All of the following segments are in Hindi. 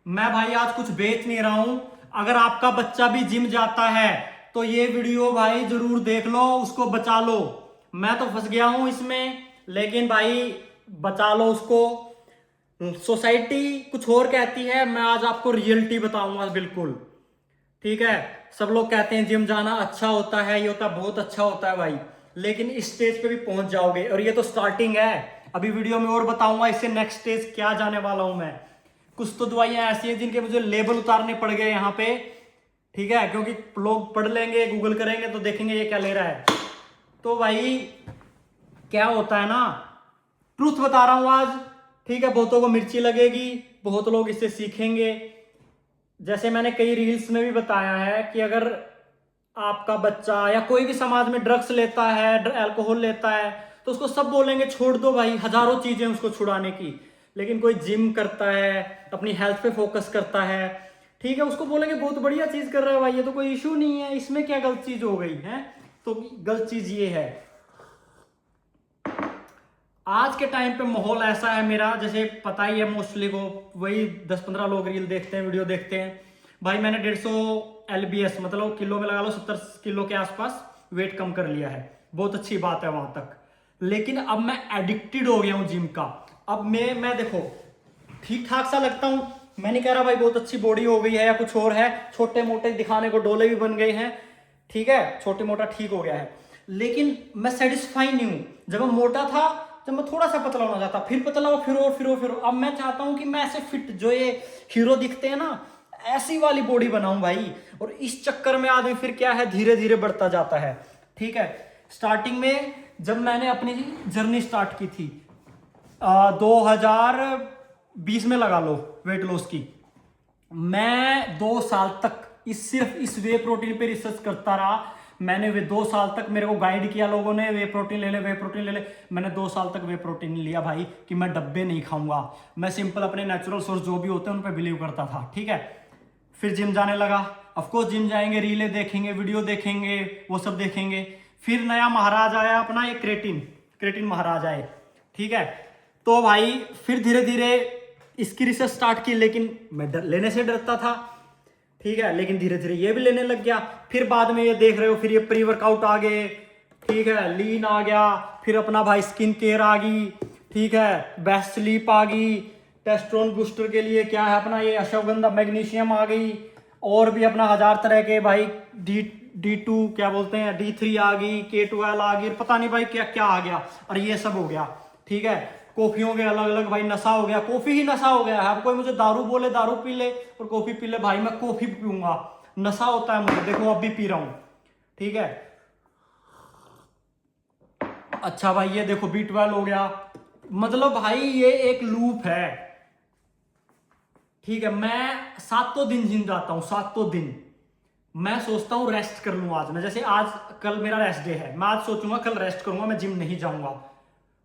मैं भाई आज कुछ बेच नहीं रहा हूं। अगर आपका बच्चा भी जिम जाता है तो ये वीडियो भाई जरूर देख लो, उसको बचा लो। मैं तो फंस गया हूं इसमें, लेकिन भाई बचा लो उसको। सोसाइटी कुछ और कहती है, मैं आज आपको रियलिटी बताऊंगा बिल्कुल। ठीक है। सब लोग कहते हैं जिम जाना अच्छा होता है, ये होता है, बहुत अच्छा होता है भाई। लेकिन इस स्टेज पे भी पहुंच जाओगे, और ये तो स्टार्टिंग है। अभी वीडियो में और बताऊंगा इससे नेक्स्ट स्टेज क्या जाने वाला हूं मैं। कुछ तो दवाइयां ऐसी हैं जिनके मुझे लेबल उतारने पड़ गए यहाँ पे। ठीक है, क्योंकि लोग पढ़ लेंगे, गूगल करेंगे तो देखेंगे ये क्या ले रहा है। तो भाई क्या होता है ना, ट्रूथ बता रहा हूं आज। ठीक है, बहुतों को मिर्ची लगेगी, बहुत लोग इससे सीखेंगे। जैसे मैंने कई रील्स में भी बताया है कि अगर आपका बच्चा या कोई भी समाज में ड्रग्स लेता है, अल्कोहल लेता है, तो उसको सब बोलेंगे छोड़ दो भाई, हजारों चीजें उसको छुड़ाने की। लेकिन कोई जिम करता है, अपनी हेल्थ पे फोकस करता है, ठीक है, उसको बोलेंगे बहुत बढ़िया चीज कर रहा है भाई, ये तो कोई इशू नहीं है, इसमें क्या गलत चीज हो गई है। तो गलत चीज ये है, आज के टाइम पे माहौल ऐसा है मेरा, जैसे पता ही है मोस्टली को, वही 10-15 लोग रील देखते हैं, वीडियो देखते हैं। भाई मैंने 150 LBS मतलब किलो में लगा लो 70 किलो के आसपास वेट कम कर लिया है। बहुत अच्छी बात है वहां तक। लेकिन अब मैं एडिक्टेड हो गया हूं जिम का। अब मैं देखो ठीक ठाक सा लगता हूं, मैं नहीं कह रहा भाई बहुत अच्छी बॉडी हो गई है या कुछ और है, छोटे मोटे दिखाने को डोले भी बन गए हैं। ठीक है, छोटे मोटा ठीक हो गया है, लेकिन मैं सेटिस्फाई नहीं हूं। जब मैं मोटा था, जब मैं थोड़ा सा पतला होना चाहता, फिर पतला हो, फिर अब मैं चाहता हूं कि मैं ऐसे फिट जो ये हीरो दिखते हैं ना, ऐसी वाली बॉडी बनाऊं भाई। और इस चक्कर में आदमी फिर क्या है, धीरे धीरे बढ़ता जाता है। ठीक है, स्टार्टिंग में जब मैंने अपनी जर्नी स्टार्ट की थी 2020 में लगा लो वेट लॉस की, मैं 2 साल तक सिर्फ इस वे प्रोटीन पे रिसर्च करता रहा। मैंने वे 2 साल तक मेरे को गाइड किया लोगों ने, वे प्रोटीन ले ले, वे प्रोटीन ले ले। मैंने 2 साल तक वे प्रोटीन लिया भाई, कि मैं डब्बे नहीं खाऊंगा। मैं सिंपल अपने नेचुरल सोर्स जो भी होते हैं उन पर बिलीव करता था। ठीक है, फिर जिम जाने लगा। ऑफकोर्स जिम जाएंगे, रीलें देखेंगे, वीडियो देखेंगे, वो सब देखेंगे। फिर नया महाराज आया अपना, ये क्रेटिन क्रेटिन महाराज आए। ठीक है, तो भाई फिर धीरे धीरे इसकी रिसर्च स्टार्ट की, लेकिन मैं लेने से डरता था। ठीक है, लेकिन धीरे धीरे ये भी लेने लग गया। फिर बाद में ये देख रहे हो, फिर ये प्री वर्कआउट आ गए। ठीक है, लीन आ गया, फिर अपना भाई स्किन केयर आ गई। ठीक है, बेस्ट स्लीप आ गई। टेस्टोन बूस्टर के लिए क्या है अपना ये अश्वगंधा मैग्नीशियम आ गई। और भी अपना हजार तरह के भाई D2 क्या बोलते हैं, D3 आ गई, K12 आ गई, पता नहीं भाई क्या क्या आ गया, और ये सब हो गया। ठीक है, कॉफियों के अलग अलग भाई नशा हो गया, कॉफी ही नशा हो गया है। अब कोई मुझे दारू बोले दारू पी ले, और कॉफी पी ले, भाई मैं कॉफी पीऊंगा, नशा होता है मुझे। देखो अब भी पी रहा हूं। ठीक है, अच्छा भाई ये देखो B12 हो गया। मतलब भाई ये एक लूप है। ठीक है, मैं सातों दिन जिम जाता हूं, सातों दिन। मैं सोचता हूं रेस्ट कर लूं आज मैं, जैसे आज कल मेरा रेस्ट डे है, मैं आज सोचूंगा कल रेस्ट करूंगा, मैं जिम नहीं जाऊंगा।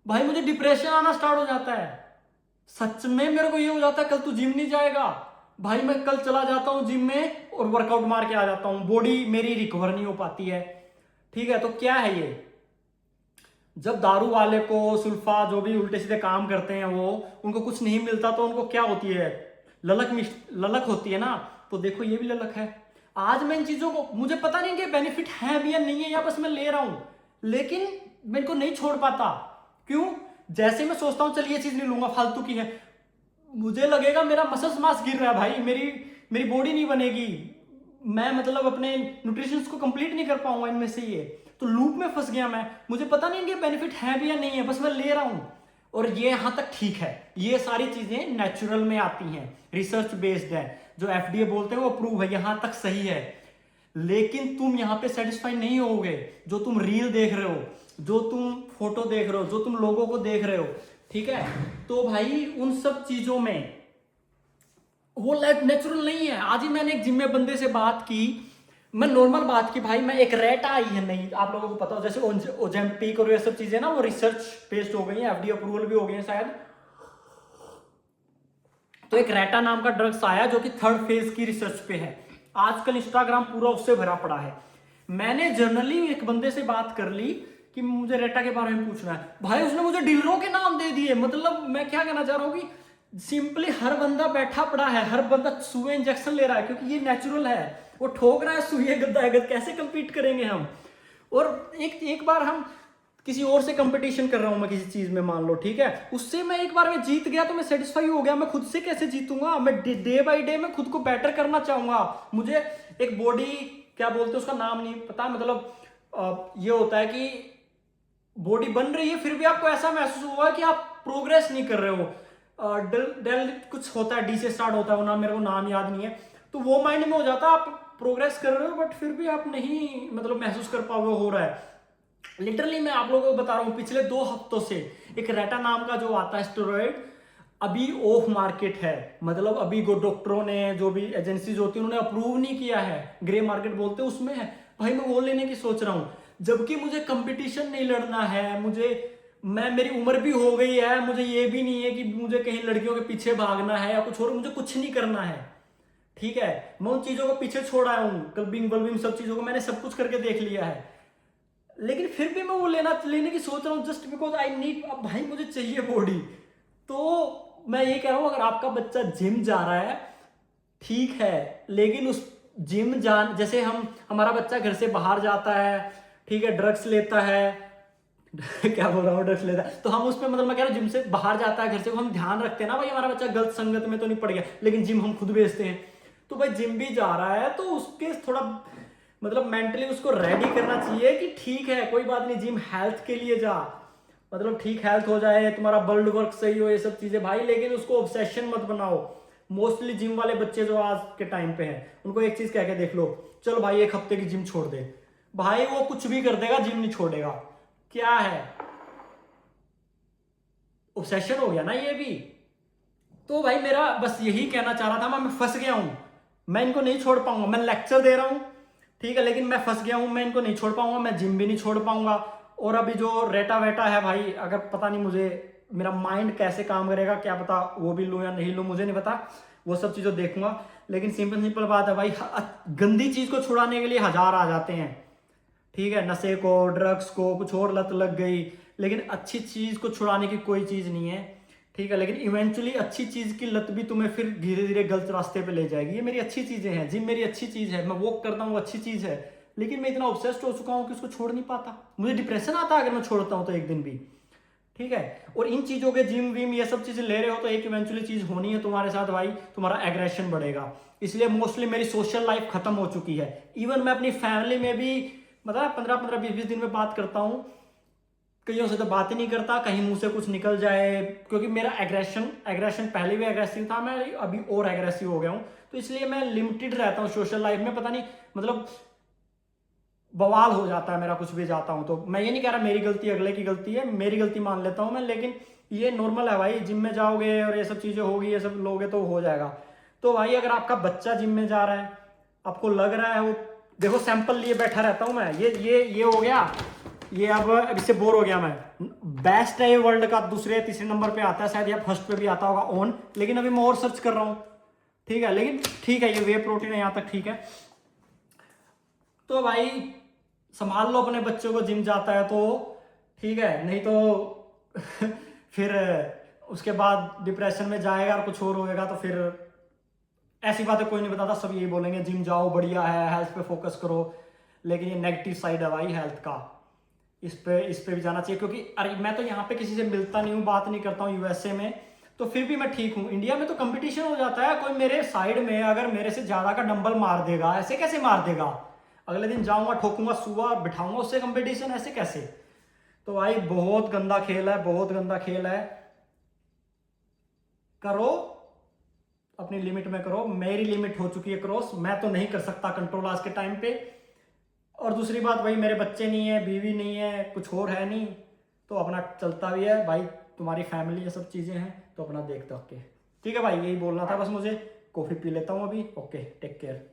भाई मुझे डिप्रेशन आना स्टार्ट हो जाता है। सच में मेरे को ये हो जाता है कल तू जिम नहीं जाएगा। भाई मैं कल चला जाता हूं जिम में और वर्कआउट मार के आ जाता हूं, बॉडी मेरी रिकवर नहीं हो पाती है। ठीक है, तो क्या है ये, जब दारू वाले को सुल्फा जो भी उल्टे सीधे काम करते हैं वो, उनको कुछ नहीं मिलता तो उनको क्या होती है, ललक होती है ना। तो देखो ये भी ललक है। आज मैं इन चीजों को, मुझे पता नहीं कि बेनिफिट है भी या नहीं है, या बस मैं ले रहा हूं, लेकिन मेरे को नहीं छोड़ पाता। क्यों? जैसे मैं सोचता हूं चल ये चीज नहीं लूंगा, फालतू की है, मुझे लगेगा मेरा मसल्स मास गिर रहा है भाई, मेरी मेरी बॉडी नहीं बनेगी, मैं मतलब अपने न्यूट्रिशन को कंप्लीट नहीं कर पाऊंगा इनमें से ये। तो लूप में फंस गया मैं, मुझे पता नहीं इनके बेनिफिट है भी या नहीं है, बस मैं ले रहा हूं। और ये यहां तक ठीक है, ये सारी चीजें नेचुरल में आती हैं, रिसर्च बेस्ड है, जो FDA बोलते हैं वो अप्रूव है, यहां तक सही है। लेकिन तुम यहां पे सेटिस्फाई नहीं होगे। जो तुम रील देख रहे हो, जो तुम फोटो देख रहे हो, जो तुम लोगों को देख रहे हो, ठीक है, तो भाई उन सब चीजों में वो नेचुरल नहीं है। आज ही मैंने एक जिम में बंदे से बात की, मैं नॉर्मल बात की, भाई मैं एक रेटा आई है, नहीं आप लोगों को पता हो, जैसे ओजेम्पिक और ये सब चीजें ना वो रिसर्च बेस्ड हो गई हैं, FDA अप्रूवल भी हो गई है शायद। तो एक रेटा नाम का ड्रग्स आया जो कि 3rd फेज की रिसर्च पे है। आजकल इंस्टाग्राम पूरा उससे भरा पड़ा है। मैंने जर्नली एक बंदे से बात कर ली कि मुझे रेटा के बारे में पूछना है, भाई उसने मुझे डीलरों के नाम दे दिए। मतलब मैं क्या कहना चाह रहा हूँ कि सिंपली हर बंदा बैठा पड़ा है, हर बंदा सुई इंजेक्शन ले रहा है क्योंकि ये नेचुरल है। वो ठोक रहा है सुई गद्दा है, कैसे compete करेंगे हम। और एक बार हम किसी और से कंपटीशन कर रहा हूं मैं किसी चीज में, मान लो ठीक है, उससे मैं एक बार में जीत गया तो मैं सेटिस्फाई हो गया, मैं खुद से कैसे जीतूंगा। मैं डे बाय डे मैं खुद को बेटर करना चाहूंगा। मुझे एक बॉडी, क्या बोलते हैं उसका नाम नहीं पता, मतलब ये होता है कि बॉडी बन रही है फिर भी आपको ऐसा महसूस हुआ कि आप प्रोग्रेस नहीं कर रहे हो। डेल कुछ होता है, डी से स्टार्ट होता है वो नाम, मेरे को नाम याद नहीं है। तो वो माइंड में हो जाता है, आप प्रोग्रेस कर रहे हो बट फिर भी आप नहीं मतलब महसूस कर पाओगे हो रहा है। लिटरली मैं आप लोगों को बता रहा हूँ, पिछले 2 हफ्तों से एक रेटा नाम का जो आता है स्टेरॉइड, अभी ऑफ मार्केट है। मतलब अभी डॉक्टरों ने, जो भी एजेंसीज होती है, उन्होंने अप्रूव नहीं किया है, ग्रे मार्केट बोलते हैं उसमें है। भाई मैं वो लेने की सोच रहा हूँ, जबकि मुझे कंपटीशन नहीं लड़ना है, मेरी उम्र भी हो गई है, मुझे ये भी नहीं है कि मुझे कहीं लड़कियों के पीछे भागना है या कुछ और, मुझे कुछ नहीं करना है। ठीक है, मैं उन चीजों को पीछे छोड़ आया हूँ, क्लबिंग बल्बिंग सब चीजों को मैंने सब कुछ करके देख लिया है, लेकिन फिर भी मैं वो लेने की सोच रहा हूँ जस्ट बिकॉज आई नीड। अब भाई मुझे चाहिए बॉडी। तो मैं ये कह रहा हूँ, अगर आपका बच्चा जिम जा रहा है ठीक है, लेकिन उस जिम जैसे हमारा बच्चा घर से बाहर जाता है, ठीक है, ड्रग्स लेता है क्या बोल रहा हूँ, ड्रग्स लेता है, तो हम उसमें मतलब मैं कह रहा हूँ जिम से बाहर जाता है घर से, हम ध्यान रखते हैं ना भाई हमारा बच्चा गलत संगत में तो नहीं पड़ गया, लेकिन जिम हम खुद बेचते हैं। तो भाई जिम भी जा रहा है तो उसके थोड़ा मतलब मेंटली उसको रेडी करना चाहिए कि ठीक है कोई बात नहीं, जिम हेल्थ के लिए जा, मतलब ठीक हेल्थ हो जाए, तुम्हारा ब्लड वर्क सही हो, ये सब चीजें भाई, लेकिन उसको ऑब्सेशन मत बनाओ। मोस्टली जिम वाले बच्चे जो आज के टाइम पे हैं, उनको एक चीज कह के देख लो, चलो भाई 1 हफ्ते की जिम छोड़ दे, भाई वो कुछ भी कर देगा, जिम नहीं छोड़ेगा। क्या है, ऑब्सेशन हो गया ना ये भी। तो भाई मेरा बस यही कहना चाह रहा था, मैं फंस गया हूं, मैं इनको नहीं छोड़ पाऊंगा। मैं लेक्चर दे रहा हूं ठीक है, लेकिन मैं फंस गया हूं, मैं इनको नहीं छोड़ पाऊंगा, मैं जिम भी नहीं छोड़ पाऊंगा। और अभी जो रेटा वेटा है भाई, अगर पता नहीं मुझे मेरा माइंड कैसे काम करेगा, क्या पता वो भी लूं या नहीं लूं, मुझे नहीं पता, वो सब चीज़ों देखूंगा। लेकिन सिंपल बात है भाई, गंदी चीज़ को छुड़ाने के लिए 1000 आ जाते हैं, ठीक है, नशे को, ड्रग्स को, कुछ और लत लग गई, लेकिन अच्छी चीज़ को छुड़ाने की कोई चीज़ नहीं है, ठीक है। लेकिन इवेंचुअली अच्छी चीज़ की लत भी तुम्हें फिर धीरे धीरे गलत रास्ते पे ले जाएगी। ये मेरी अच्छी चीज़ें हैं, जिम मेरी अच्छी चीज़ है, मैं वॉक करता हूँ अच्छी चीज़ है, लेकिन मैं इतना ऑब्सेस्ड हो चुका हूँ कि उसको छोड़ नहीं पाता। मुझे डिप्रेशन आता है अगर मैं छोड़ता हूँ तो एक दिन भी, ठीक है। और इन चीज़ों के जिम विम ये सब चीज़ें ले रहे हो तो एक इवेंचुअली चीज़ होनी है तुम्हारे साथ भाई, तुम्हारा एग्रेशन बढ़ेगा। इसलिए मोस्टली मेरी सोशल लाइफ खत्म हो चुकी है। इवन मैं अपनी फैमिली में भी मतलब 15-15 20-20 दिन में बात करता हूँ, कईयों से तो बात ही नहीं करता, कहीं मुंह से कुछ निकल जाए, क्योंकि मेरा एग्रेशन पहले भी एग्रेसिव था, मैं अभी और एग्रेसिव हो गया हूँ। तो इसलिए मैं लिमिटेड रहता हूँ सोशल लाइफ में, पता नहीं मतलब बवाल हो जाता है मेरा, कुछ भी जाता हूँ तो। मैं ये नहीं कह रहा मेरी गलती अगले की गलती है, मेरी गलती मान लेता हूँ मैं, लेकिन ये नॉर्मल है भाई, जिम में जाओगे और ये सब चीज़ें होगी, ये सब लोगे तो हो जाएगा। तो भाई अगर आपका बच्चा जिम में जा रहा है, आपको लग रहा है वो, देखो सैंपल लिए बैठा रहता हूँ मैं, ये हो गया, ये अब इससे बोर हो गया मैं। बेस्ट है ये वर्ल्ड का, दूसरे या तीसरे नंबर पे आता है शायद, या फर्स्ट पे भी आता होगा ऑन, लेकिन अभी मैं और सर्च कर रहा हूँ, ठीक है। लेकिन ठीक है, ये वे प्रोटीन है यहाँ तक, ठीक है। तो भाई संभाल लो अपने बच्चों को, जिम जाता है तो, ठीक है, नहीं तो फिर उसके बाद डिप्रेशन में जाएगा और कुछ और होएगा, तो फिर ऐसी बातें कोई नहीं बताता, सब यही बोलेंगे जिम जाओ बढ़िया है, हेल्थ पे फोकस करो, लेकिन ये नेगेटिव साइड है भाई हेल्थ का, इस पे भी जाना चाहिए। क्योंकि अरे मैं तो यहाँ पे किसी से मिलता नहीं हूँ, बात नहीं करता हूँ, यूएसए में तो फिर भी मैं ठीक हूँ, इंडिया में तो कंपटीशन हो जाता है, कोई मेरे साइड में अगर मेरे से ज्यादा का डंबल मार देगा, ऐसे कैसे मार देगा, अगले दिन जाऊंगा ठोकूंगा सुबह बिठाऊंगा उससे कंपटीशन, ऐसे कैसे। तो भाई बहुत गंदा खेल है, बहुत गंदा खेल है, करो अपनी लिमिट में करो, मेरी लिमिट हो चुकी है क्रॉस, मैं तो नहीं कर सकता कंट्रोल आज के टाइम पे। और दूसरी बात भाई, मेरे बच्चे नहीं है, बीवी नहीं है, कुछ और है नहीं, तो अपना चलता भी है भाई, तुम्हारी फैमिली ये सब चीज़ें हैं तो अपना देखते हो। ओके ठीक है भाई, यही बोलना था बस मुझे, कॉफ़ी पी लेता हूँ अभी, ओके टेक केयर।